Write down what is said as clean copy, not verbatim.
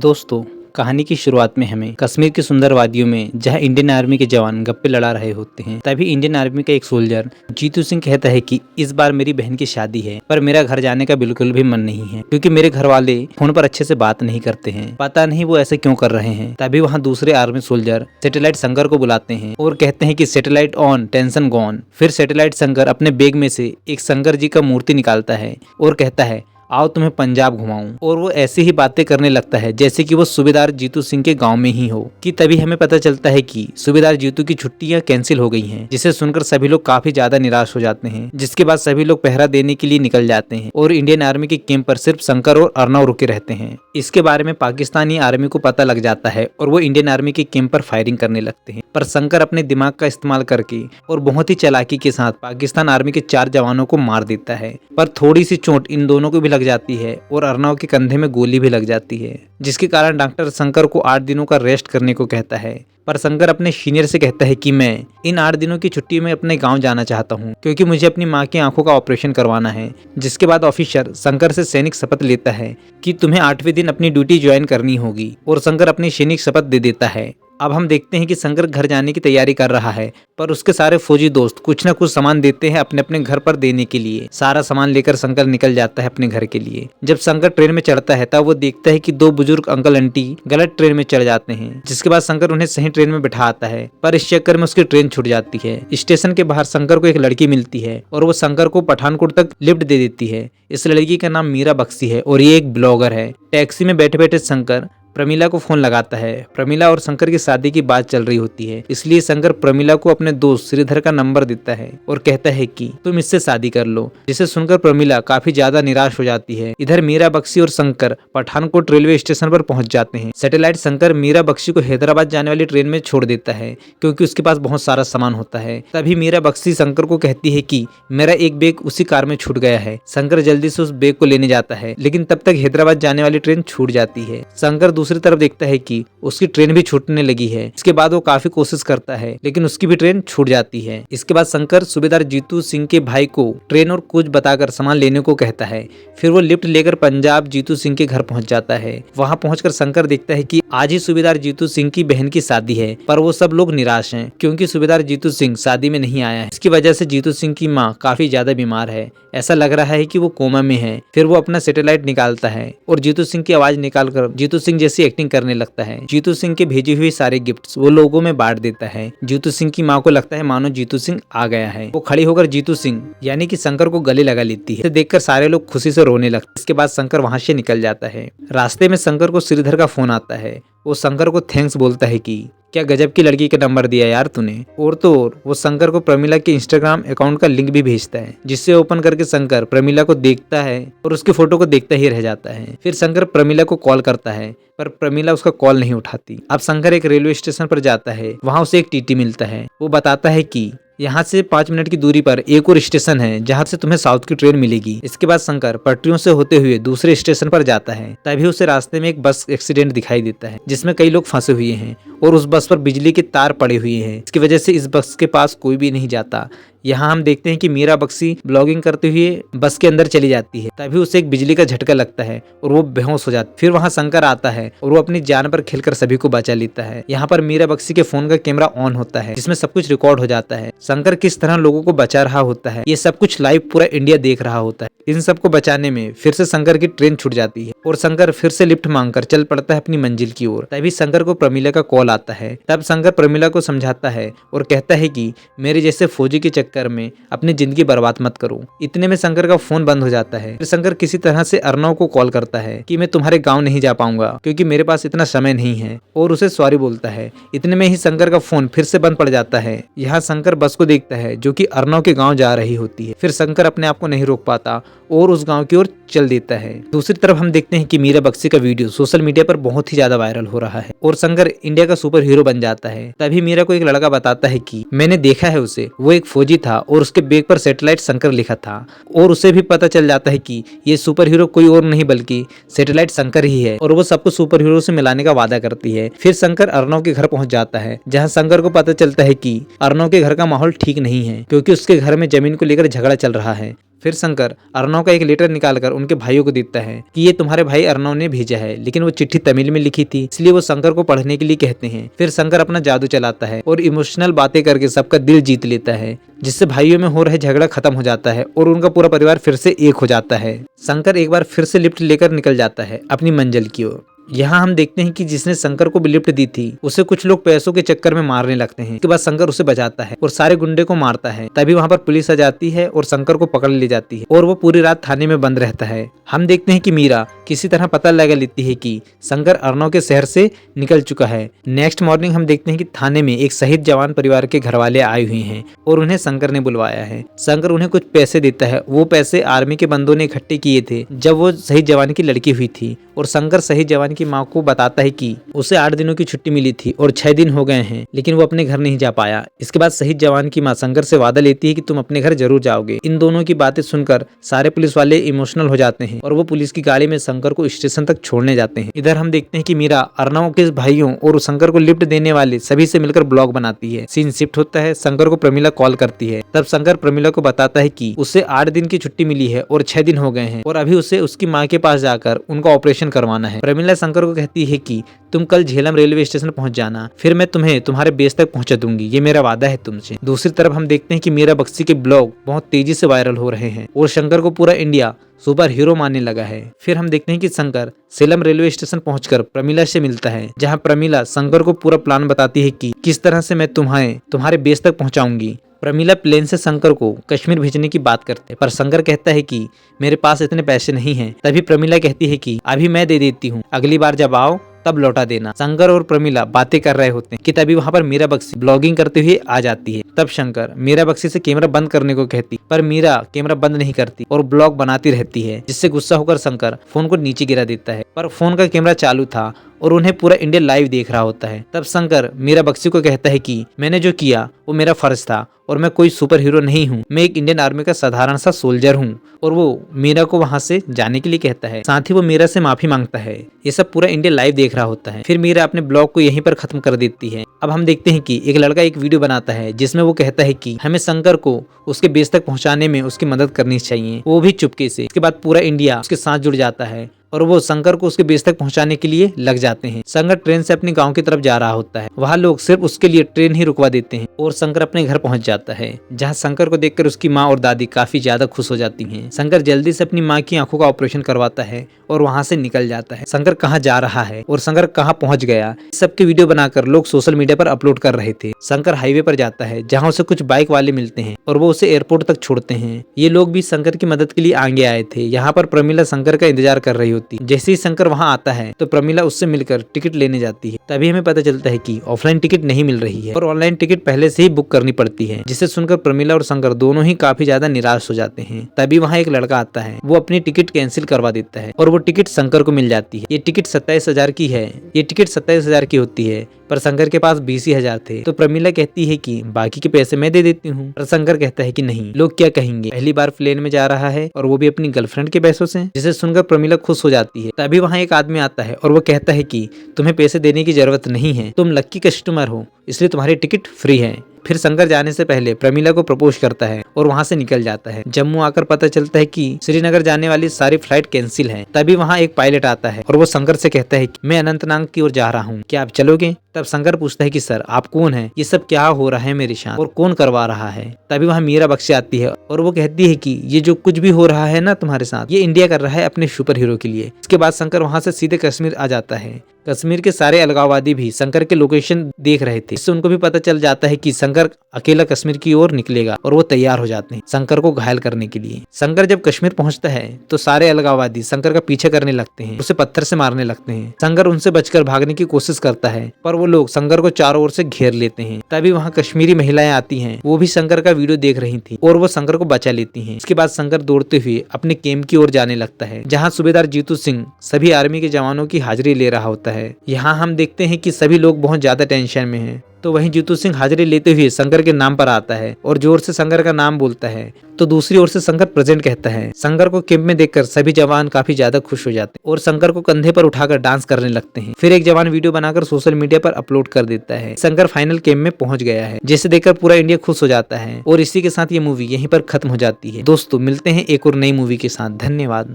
दोस्तों, कहानी की शुरुआत में हमें कश्मीर की सुंदर वादियों में जहां इंडियन आर्मी के जवान गप्पे लड़ा रहे होते हैं, तभी इंडियन आर्मी का एक सोल्जर जीतू सिंह कहता है कि इस बार मेरी बहन की शादी है, पर मेरा घर जाने का बिल्कुल भी मन नहीं है क्योंकि मेरे घर वाले फोन पर अच्छे से बात नहीं करते हैं। पता नहीं वो ऐसे क्यों कर रहे हैं। तभी वहाँ दूसरे आर्मी सोल्जर सैटेलाइट शंकर को बुलाते हैं और कहते हैं कि सैटेलाइट ऑन, टेंशन गॉन। फिर सैटेलाइट शंकर अपने बैग में से एक शंकर जी का मूर्ति निकालता है और कहता है आओ तुम्हें पंजाब घुमाऊं। और वो ऐसी ही बातें करने लगता है जैसे कि वो सूबेदार जीतू सिंह के गांव में ही हो। कि तभी हमें पता चलता है कि सूबेदार जीतू की छुट्टियां कैंसिल हो गई हैं, जिसे सुनकर सभी लोग काफी ज्यादा निराश हो जाते हैं। जिसके बाद सभी लोग पहरा देने के लिए निकल जाते हैं और इंडियन आर्मी के कैंप पर सिर्फ शंकर और अर्नव रुके रहते हैं। इसके बारे में पाकिस्तानी आर्मी को पता लग जाता है और वो इंडियन आर्मी के कैंप पर फायरिंग करने लगते हैं। पर शंकर अपने दिमाग का इस्तेमाल करके और बहुत ही चालाकी के साथ पाकिस्तान आर्मी के 4 जवानों को मार देता है। पर थोड़ी सी चोट इन दोनों को भी लग जाती है और अर्नव के कंधे में गोली भी लग जाती है, जिसके कारण डॉक्टर शंकर को 8 दिनों का रेस्ट करने को कहता है। पर शंकर अपने सीनियर से कहता है कि मैं इन 8 दिनों की छुट्टी में अपने गांव जाना चाहता हूं क्योंकि मुझे अपनी मां की आंखों का ऑपरेशन करवाना है। जिसके बाद ऑफिसर शंकर से सैनिक शपथ लेता है कि तुम्हें 8वें दिन अपनी ड्यूटी ज्वाइन करनी होगी और शंकर अपनी सैनिक शपथ दे देता है। अब हम देखते हैं कि शंकर घर जाने की तैयारी कर रहा है, पर उसके सारे फौजी दोस्त कुछ न कुछ सामान देते हैं अपने अपने घर पर देने के लिए। सारा सामान लेकर शंकर निकल जाता है अपने घर के लिए। जब शंकर ट्रेन में चढ़ता है तब वो देखता है कि 2 बुजुर्ग अंकल आंटी गलत ट्रेन में चढ़ जाते हैं। जिसके बाद शंकर उन्हें सही ट्रेन में बैठा आता है, पर इस चक्कर में उसकी ट्रेन छूट जाती है। स्टेशन के बाहर शंकर को एक लड़की मिलती है और वो शंकर को पठानकोट तक लिफ्ट दे देती है। इस लड़की का नाम मीरा बख्शी है और ये एक ब्लॉगर है। टैक्सी में बैठे बैठे शंकर प्रमिला को फोन लगाता है। प्रमिला और शंकर की शादी की बात चल रही होती है, इसलिए शंकर प्रमिला को अपने दोस्त श्रीधर का नंबर देता है और कहता है कि तुम इससे शादी कर लो। जिसे सुनकर प्रमिला काफी ज्यादा निराश हो जाती है। इधर मीरा बख्शी और शंकर पठानकोट रेलवे स्टेशन पर पहुंच जाते हैं। सैटेलाइट शंकर मीरा बख्शी को हैदराबाद जाने वाली ट्रेन में छोड़ देता है क्योंकि उसके पास बहुत सारा सामान होता है। तभी मीरा बख्शी शंकर को कहती है कि मेरा एक बैग उसी कार में छूट गया है। शंकर जल्दी से उस बैग को लेने जाता है, लेकिन तब तक हैदराबाद जाने वाली ट्रेन छूट जाती है। शंकर दूसरी तरफ देखता है कि उसकी ट्रेन भी छूटने लगी है। इसके बाद वो काफी कोशिश करता है, लेकिन उसकी भी ट्रेन छूट जाती है। इसके बाद शंकर सूबेदार जीतू सिंह के भाई को ट्रेन और कुछ बताकर सामान लेने को कहता है। फिर वो लिफ्ट लेकर पंजाब जीतू सिंह के घर पहुंच जाता है। वहां पहुंचकर शंकर देखता है कि आज ही सूबेदार जीतू सिंह की बहन की शादी है, पर वो सब लोग निराश हैं क्योंकि सूबेदार जीतू सिंह शादी में नहीं आया है। इसकी वजह से जीतू सिंह की माँ काफी ज्यादा बीमार है। ऐसा लग रहा है कि वो कोमा में है। फिर वो अपना सैटेलाइट निकालता है और जीतू सिंह की आवाज निकालकर जीतू सिंह जैसी एक्टिंग करने लगता है। जीतू सिंह के भेजी हुई सारे गिफ्ट्स वो लोगों में बांट देता है। जीतू सिंह की माँ को लगता है मानो जीतू सिंह आ गया है। वो खड़ी होकर जीतू सिंह यानी कि शंकर को गले लगा लेती है। इसे देखकर सारे लोग खुशी से रोने लगते हैं। इसके बाद शंकर वहां से निकल जाता है। रास्ते में शंकर को श्रीधर का फोन आता है। वो शंकर को थैंक्स बोलता है कि क्या गजब की लड़की का नंबर दिया यार तूने। और तो और वो शंकर को प्रमिला के इंस्टाग्राम अकाउंट का लिंक भी भेजता है, जिससे ओपन करके शंकर प्रमिला को देखता है और उसकी फोटो को देखता ही रह जाता है। फिर शंकर प्रमिला को कॉल करता है, पर प्रमिला उसका कॉल नहीं उठाती। अब शंकर एक रेलवे स्टेशन पर जाता है। वहाँ उसे एक टीटी मिलता है। वो बताता है कि यहाँ से 5 मिनट की दूरी पर एक और स्टेशन है जहाँ से तुम्हें साउथ की ट्रेन मिलेगी। इसके बाद शंकर पटरियों से होते हुए दूसरे स्टेशन पर जाता है। तभी उसे रास्ते में एक बस एक्सीडेंट दिखाई देता है जिसमें कई लोग फंसे हुए हैं और उस बस पर बिजली के तार पड़े हुए हैं। इसकी वजह से इस बस के पास कोई भी नहीं जाता। यहाँ हम देखते हैं कि मीरा बख्शी ब्लॉगिंग करते हुए बस के अंदर चली जाती है। तभी उसे एक बिजली का झटका लगता है और वो बेहोश हो जाती है। फिर वहाँ शंकर आता है और वो अपनी जान पर खेलकर सभी को बचा लेता है। यहाँ पर मीरा बख्शी के फोन का कैमरा ऑन होता है जिसमें सब कुछ रिकॉर्ड हो जाता है। शंकर किस तरह लोगों को बचा रहा होता है, ये सब कुछ लाइव पूरा इंडिया देख रहा होता है। इन सबको बचाने में फिर से शंकर की ट्रेन छूट जाती है और शंकर फिर से लिफ्ट मांगकर चल पड़ता है अपनी मंजिल की ओर। तभी शंकर को प्रमिला का कॉल आता है। तब शंकर प्रमिला को समझाता है और कहता है कि मेरे जैसे फौजी के चक्कर में अपनी जिंदगी बर्बाद मत करो। इतने में शंकर का फोन बंद हो जाता है। फिर शंकर किसी तरह से अर्नव को कॉल करता है कि मैं तुम्हारे गाँव नहीं जा पाऊंगा क्योंकि मेरे पास इतना समय नहीं है, और उसे सॉरी बोलता है। इतने में ही शंकर का फोन फिर से बंद पड़ जाता है। यहाँ शंकर बस को देखता है जो कि अर्नव के गाँव जा रही होती है। फिर शंकर अपने आप को नहीं रोक पाता और उस गांव की ओर चल देता है। दूसरी तरफ हम देखते हैं कि मीरा बख्शी का वीडियो सोशल मीडिया पर बहुत ही ज्यादा वायरल हो रहा है और शंकर इंडिया का सुपर हीरो बन जाता है। तभी मीरा को एक लड़का बताता है कि मैंने देखा है उसे, वो एक फौजी था और उसके बैग पर सैटेलाइट शंकर लिखा था। और उसे भी पता चल जाता है कि ये सुपर हीरो कोई और नहीं बल्कि सैटेलाइट शंकर ही है और वो सबको सुपर हीरो से मिलाने का वादा करती है। फिर शंकर अर्नव के घर पहुंच जाता है जहाँ शंकर को पता चलता है कि अर्नव के घर का माहौल ठीक नहीं है क्योंकि उसके घर में जमीन को लेकर झगड़ा चल रहा है। फिर शंकर अर्णव का एक लेटर निकालकर उनके भाइयों को देता है कि ये तुम्हारे भाई अर्णव ने भेजा है, लेकिन वो चिट्ठी तमिल में लिखी थी, इसलिए वो शंकर को पढ़ने के लिए कहते हैं। फिर शंकर अपना जादू चलाता है और इमोशनल बातें करके सबका दिल जीत लेता है, जिससे भाइयों में हो रहे झगड़ा खत्म हो जाता है और उनका पूरा परिवार फिर से एक हो जाता है। शंकर एक बार फिर से लिफ्ट लेकर निकल जाता है अपनी मंजिल की ओर। यहाँ हम देखते हैं कि जिसने शंकर को भी लिफ्ट दी थी उसे कुछ लोग पैसों के चक्कर में मारने लगते हैं। इसके बाद शंकर उसे बचाता है और सारे गुंडे को मारता है। तभी वहाँ पर पुलिस आ जाती है और शंकर को पकड़ ले जाती है और वो पूरी रात थाने में बंद रहता है। हम देखते हैं कि मीरा किसी तरह पता लगा लेती है कि शंकर अर्णव के शहर से निकल चुका है। नेक्स्ट मॉर्निंग हम देखते हैं कि थाने में एक शहीद जवान परिवार के घर वाले आए हुए हैं और उन्हें शंकर ने बुलवाया है। शंकर उन्हें कुछ पैसे देता है। वो पैसे आर्मी के बंदों ने इकट्ठे किए थे जब वो शहीद जवान की लड़की हुई थी। और शंकर शहीद जवान की माँ को बताता है कि उसे 8 दिनों की छुट्टी मिली थी और 6 दिन हो गए हैं, लेकिन वो अपने घर नहीं जा पाया। इसके बाद शहीद जवान की माँ शंकर से वादा लेती है कि तुम अपने घर जरूर जाओगे। इन दोनों की बातें सुनकर सारे पुलिस वाले इमोशनल हो जाते हैं और वो पुलिस की गाड़ी में शंकर को स्टेशन तक छोड़ने जाते हैं। इधर हम देखते हैं कि मीरा अर्णव के भाइयों और शंकर को लिफ्ट देने वाले सभी से मिलकर ब्लॉग बनाती है। सीन शिफ्ट होता है। शंकर को प्रमिला कॉल करती है। तब शंकर प्रमिला को बताता है कि उसे 8 दिन की छुट्टी मिली है और 6 दिन हो गए हैं और अभी उसे उसकी माँ के पास जाकर उनका ऑपरेशन करवाना है। प्रमिला शंकर को कहती है कि तुम कल झेलम रेलवे स्टेशन पहुंच जाना, फिर मैं तुम्हें तुम्हारे बेस तक पहुंचा दूंगी, ये मेरा वादा है तुमसे। दूसरी तरफ हम देखते हैं कि मीरा बख्शी के ब्लॉग बहुत तेजी से वायरल हो रहे हैं और शंकर को पूरा इंडिया सुपर हीरो मानने लगा है। फिर हम देखते हैं कि शंकर सेलम रेलवे स्टेशन पहुंचकर प्रमिला से मिलता है, जहां प्रमिला शंकर को पूरा प्लान बताती है कि किस तरह से मैं तुम्हारे बेस तक पहुंचाऊंगी। प्रमिला प्लेन से शंकर को कश्मीर भेजने की बात करते हैं, पर शंकर कहता है कि मेरे पास इतने पैसे नहीं हैं। तभी प्रमिला कहती है कि अभी मैं दे देती हूँ, अगली बार जब आओ तब लौटा देना। शंकर और प्रमिला बातें कर रहे होते हैं कि तभी वहाँ पर मीरा बख्शी ब्लॉगिंग करते हुए आ जाती है। तब शंकर मीरा बख्शी से कैमरा बंद करने को कहती, पर मीरा कैमरा बंद नहीं करती और ब्लॉग बनाती रहती है, जिससे गुस्सा होकर शंकर फोन को नीचे गिरा देता है। पर फोन का कैमरा चालू था और उन्हें पूरा इंडिया लाइव देख रहा होता है। तब शंकर मीरा बख्शी को कहता है कि मैंने जो किया वो मेरा फर्ज था और मैं कोई सुपर हीरो नहीं हूँ, मैं एक इंडियन आर्मी का साधारण सा सोल्जर हूँ। और वो मीरा को वहाँ से जाने के लिए कहता है, साथ ही वो मीरा से माफी मांगता है। ये सब पूरा इंडिया लाइव देख रहा होता है। फिर मीरा अपने ब्लॉग को यहीं पर खत्म कर देती है। अब हम देखते हैं कि एक लड़का एक वीडियो बनाता है जिसमें वो कहता है कि हमें शंकर को उसके बेस तक पहुंचाने में उसकी मदद करनी चाहिए, वो भी चुपके से। इसके बाद पूरा इंडिया उसके साथ जुड़ जाता है और वो शंकर को उसके बेस तक पहुंचाने के लिए लग जाते हैं। शंकर ट्रेन से अपने गांव की तरफ जा रहा होता है। वहाँ लोग सिर्फ उसके लिए ट्रेन ही रुकवा देते हैं और शंकर अपने घर पहुंच जाता है, जहाँ शंकर को देखकर उसकी माँ और दादी काफी ज्यादा खुश हो जाती हैं। शंकर जल्दी से अपनी माँ की आंखों का ऑपरेशन करवाता है और वहाँ से निकल जाता है। शंकर कहाँ जा रहा है और शंकर कहाँ पहुँच गया, सबके वीडियो बनाकर लोग सोशल मीडिया पर अपलोड कर रहे थे। शंकर हाईवे पर जाता है, जहाँ उसे कुछ बाइक वाले मिलते हैं और वो उसे एयरपोर्ट तक छोड़ते हैं। ये लोग भी शंकर की मदद के लिए आगे आए थे। यहाँ पर प्रमिला शंकर का इंतजार कर रही होती। जैसे ही शंकर वहां आता है तो प्रमिला उससे मिलकर टिकट लेने जाती है। तभी हमें पता चलता है कि ऑफलाइन टिकट नहीं मिल रही है और ऑनलाइन टिकट पहले से ही बुक करनी पड़ती है, जिसे सुनकर प्रमिला और शंकर दोनों ही काफी ज्यादा निराश हो जाते हैं। तभी वहाँ एक लड़का आता है, वो अपनी टिकट कैंसिल करवा देता है और वो टिकट शंकर को मिल जाती है। ये टिकट 27,000 की है। ये टिकट 27,000 की होती है, पर शंकर के पास 20,000 थे। तो प्रमिला कहती है कि बाकी के पैसे मैं दे देती हूँ, पर शंकर कहता है कि नहीं, लोग क्या कहेंगे, पहली बार प्लेन में जा रहा है और वो भी अपनी गर्लफ्रेंड के पैसों से। जिसे सुनकर प्रमिला खुश हो जाती है। तभी वहाँ एक आदमी आता है और वो कहता है कि तुम्हें पैसे देने की जरूरत नहीं है, तुम लक्की कस्टमर हो, इसलिए तुम्हारी टिकट फ्री है। फिर शंकर जाने से पहले प्रमिला को प्रपोज करता है और वहाँ से निकल जाता है। जम्मू आकर पता चलता है कि श्रीनगर जाने वाली सारी फ्लाइट कैंसिल है। तभी वहाँ एक पायलट आता है और वो शंकर से कहता है कि मैं अनंतनाग की ओर जा रहा हूँ, क्या आप चलोगे? तब शंकर पूछता है कि सर आप कौन है, ये सब क्या हो रहा है मेरे साथ और कौन करवा रहा है? तभी वहाँ मीरा बख्शी आती है और वो कहती है कि ये जो कुछ भी हो रहा है ना तुम्हारे साथ, ये इंडिया कर रहा है अपने सुपर हीरो के लिए। इसके बाद शंकर वहाँ से सीधे कश्मीर आ जाता है। कश्मीर के सारे अलगाववादी भी शंकर के लोकेशन देख रहे थे, इससे उनको भी पता चल जाता है कि शंकर अकेला कश्मीर की ओर निकलेगा और वो तैयार हो जाते हैं शंकर को घायल करने के लिए। शंकर जब कश्मीर पहुंचता है तो सारे अलगाववादी शंकर का पीछे करने लगते हैं, उसे पत्थर से मारने लगते हैं। शंकर उनसे बचकर भागने की कोशिश करता है, पर वो लोग शंकर को चारों ओर से घेर लेते हैं। तभी वहाँ कश्मीरी महिलाएं आती हैं, वो भी शंकर का वीडियो देख रही थी और वो शंकर को बचा लेती हैं। इसके बाद शंकर दौड़ते हुए अपने कैंप की ओर जाने लगता है, जहाँ सूबेदार जीतू सिंह सभी आर्मी के जवानों की हाजिरी ले रहा होता है। यहाँ हम देखते हैं कि सभी लोग बहुत ज्यादा टेंशन में हैं तो वहीं जीतू सिंह हाजिरी लेते हुए शंकर के नाम पर आता है और जोर से शंकर का नाम बोलता है। तो दूसरी ओर से शंकर प्रेजेंट कहता है। शंकर को कैंप में देखकर सभी जवान काफी ज्यादा खुश हो जाते हैं और शंकर को कंधे पर उठाकर डांस करने लगते हैं। फिर एक जवान वीडियो बनाकर सोशल मीडिया पर अपलोड कर देता है। शंकर फाइनल कैंप में पहुंच गया है, जिसे देखकर पूरा इंडिया खुश हो जाता है। और इसी के साथ ये मूवी यहीं पर खत्म हो जाती है। दोस्तों मिलते हैं एक और नई मूवी के साथ। धन्यवाद।